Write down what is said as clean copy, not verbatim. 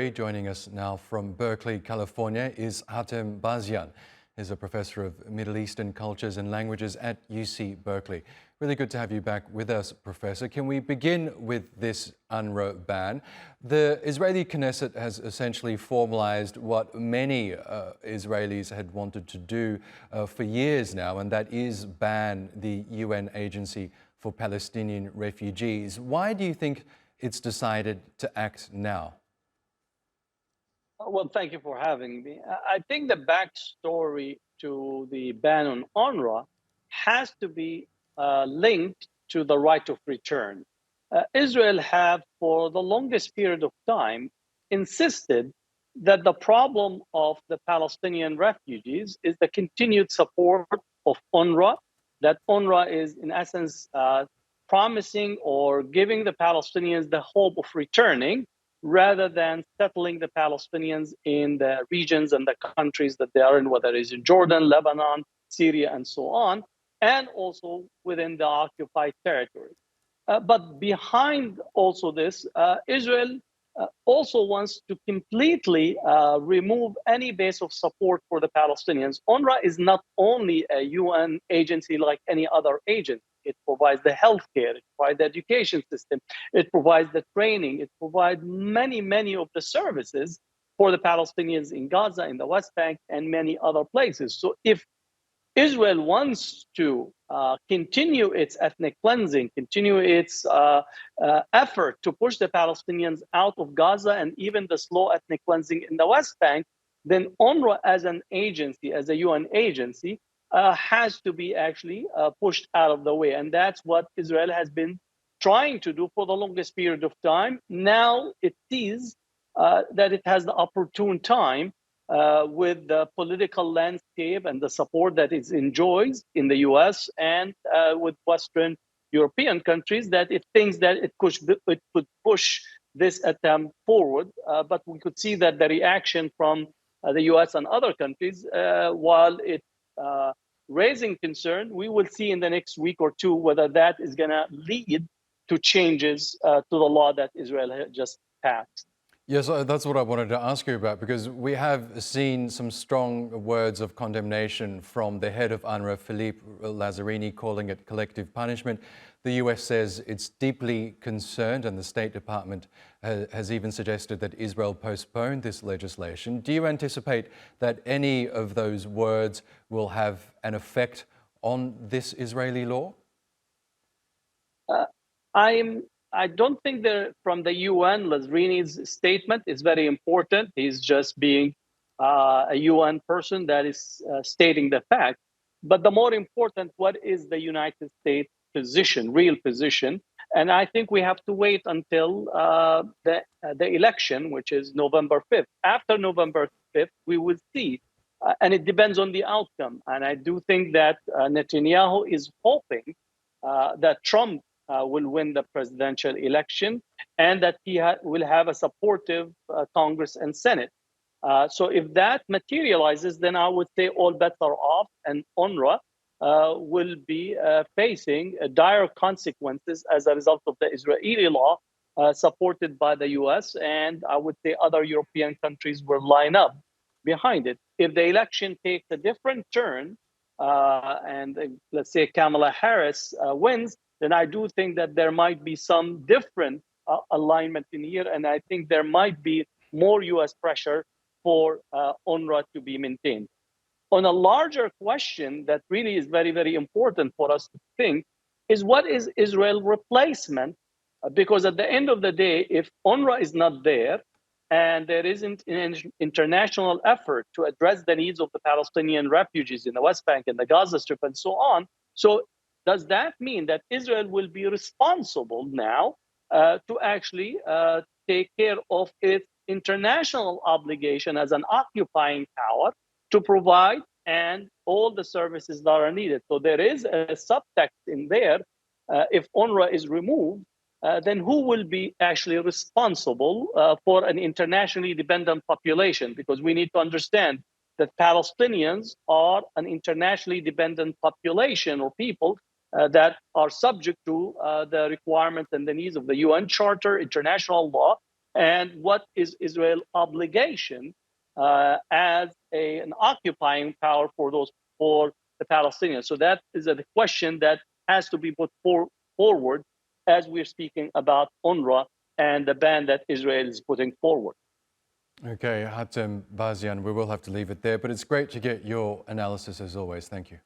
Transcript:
story. Joining us now from Berkeley, California is Hatem Bazian. He's a professor of Middle Eastern cultures and languages at UC Berkeley. Really good to have you back with us, Professor. Can we begin with this UNRWA ban? The Israeli Knesset has essentially formalized what many Israelis had wanted to do for years now, and that is ban the UN Agency for Palestinian Refugees. Why do you think it's decided to act now? Well, thank you for having me. I think the backstory to the ban on UNRWA has to be linked to the right of return. Israel have, for the longest period of time, insisted that the problem of the Palestinian refugees is the continued support of UNRWA, that UNRWA is, in essence, promising or giving the Palestinians the hope of returning, rather than settling the Palestinians in the regions and the countries that they are in, whether it's in Jordan, Lebanon, Syria, and so on, and also within the occupied territory. But behind also this, Israel also wants to completely remove any base of support for the Palestinians. UNRWA is not only a UN agency like any other agency. It provides the healthcare, it provides the education system, it provides the training, it provides many of the services for the Palestinians in Gaza, in the West Bank, and many other places. So if Israel wants to continue its ethnic cleansing, continue its effort to push the Palestinians out of Gaza and even the slow ethnic cleansing in the West Bank, then UNRWA as an agency, as a UN agency, has to be actually pushed out of the way. And that's what Israel has been trying to do for the longest period of time. Now it sees that it has the opportune time with the political landscape and the support that it enjoys in the US and with Western European countries, that it thinks that it could push this attempt forward. But we could see that the reaction from the US and other countries, while it raising concern, we will see in the next week or two whether that is going to lead to changes to the law that Israel just passed. Yes, that's what I wanted to ask you about, because we have seen some strong words of condemnation from the head of UNRWA, Philippe Lazzarini, calling it collective punishment. The US says it's deeply concerned, and the State Department has even suggested that Israel postpone this legislation. Do you anticipate that any of those words will have an effect on this Israeli law? I don't think that from the UN, Lazarini's statement is very important. He's just being a UN person that is stating the fact. But the more important, what is the United States position, real position? And I think we have to wait until the election, which is November 5th. After November 5th, we will see. And it depends on the outcome. And I do think that Netanyahu is hoping that Trump will win the presidential election, and that he will have a supportive Congress and Senate. So if that materializes, then I would say all bets are off, and UNRWA will be facing dire consequences as a result of the Israeli law supported by the US, and I would say other European countries will line up behind it. If the election takes a different turn, and let's say Kamala Harris wins, then I do think that there might be some different alignment in here. And I think there might be more US pressure for UNRWA to be maintained. On a larger question that really is very important for us to think is, what is Israel's replacement? Because at the end of the day, if UNRWA is not there, and there isn't an international effort to address the needs of the Palestinian refugees in the West Bank and the Gaza Strip and so on, so does that mean that Israel will be responsible now to actually take care of its international obligation as an occupying power to provide and all the services that are needed? So there is a subtext in there. If UNRWA is removed, then who will be actually responsible for an internationally dependent population? Because we need to understand that Palestinians are an internationally dependent population or people that are subject to the requirements and the needs of the UN Charter, international law, and what is Israel's obligation as an occupying power for the Palestinians. So that is a question that has to be put forward as we're speaking about UNRWA and the ban that Israel is putting forward. Okay, Hatem Bazian, we will have to leave it there, but it's great to get your analysis as always. Thank you.